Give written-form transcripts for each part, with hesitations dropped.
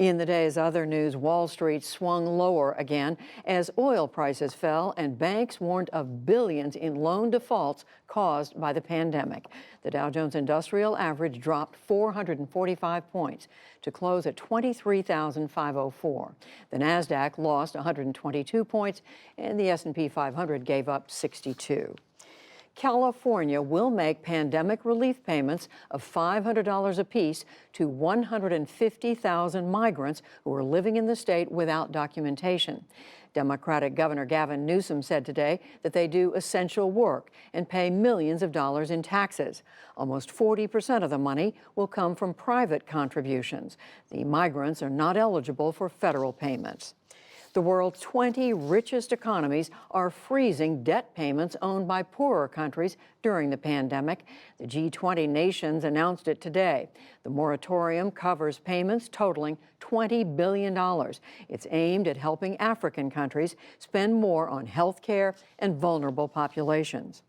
In the day's other news, Wall Street swung lower again as oil prices fell and banks warned of billions in loan defaults caused by the pandemic. The Dow Jones Industrial Average dropped 445 points to close at 23,504. The Nasdaq lost 122 points and the S&P 500 gave up 62. California will make pandemic relief payments of $500 apiece to 150,000 migrants who are living in the state without documentation. Democratic Governor Gavin Newsom said today that they do essential work and pay millions of dollars in taxes. Almost 40% of the money will come from private contributions. The migrants are not eligible for federal payments. The world's 20 richest economies are freezing debt payments owed by poorer countries during the pandemic. The G20 nations announced it today. The moratorium covers payments totaling $20 billion. It's aimed at helping African countries spend more on health care and vulnerable populations.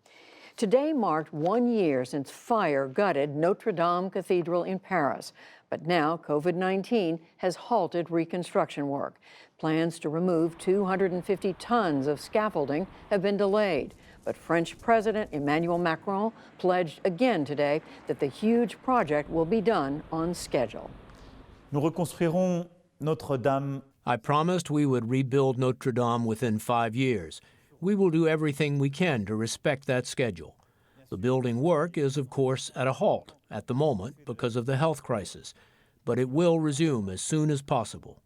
Today marked 1 year since fire gutted Notre Dame Cathedral in Paris. But now COVID-19 has halted reconstruction work. Plans to remove 250 tons of scaffolding have been delayed. But French President Emmanuel Macron pledged again today that the huge project will be done on schedule. Nous reconstruirons Notre-Dame. I promised we would rebuild Notre Dame within 5 years. We will do everything we can to respect that schedule. The building work is, of course, at a halt at the moment because of the health crisis, but it will resume as soon as possible.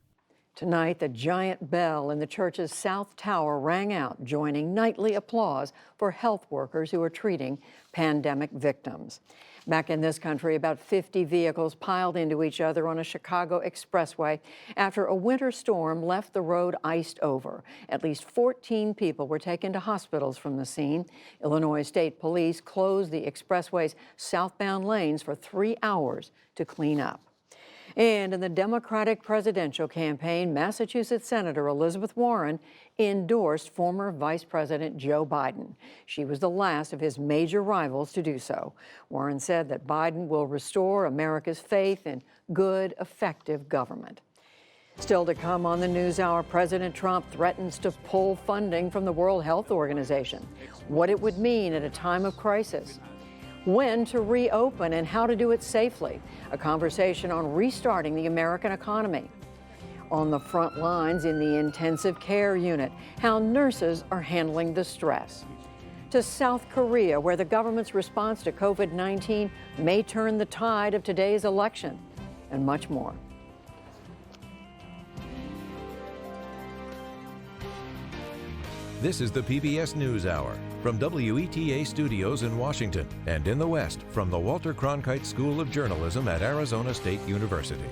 Tonight, the giant bell in the church's South Tower rang out, joining nightly applause for health workers who are treating pandemic victims. Back in this country, about 50 vehicles piled into each other on a Chicago expressway after a winter storm left the road iced over. At least 14 people were taken to hospitals from the scene. Illinois State Police closed the expressway's southbound lanes for 3 hours to clean up. And in the Democratic presidential campaign, Massachusetts Senator Elizabeth Warren endorsed former Vice President Joe Biden. She was the last of his major rivals to do so. Warren said that Biden will restore America's faith in good, effective government. Still to come on the NewsHour, President Trump threatens to pull funding from the World Health Organization. What it would mean at a time of crisis. When to reopen and how to do it safely. A conversation on restarting the American economy. On the front lines in the intensive care unit, how nurses are handling the stress. To South Korea, where the government's response to COVID-19 may turn the tide of today's election, and much more. This is the PBS NewsHour from WETA Studios in Washington and in the West from the Walter Cronkite School of Journalism at Arizona State University.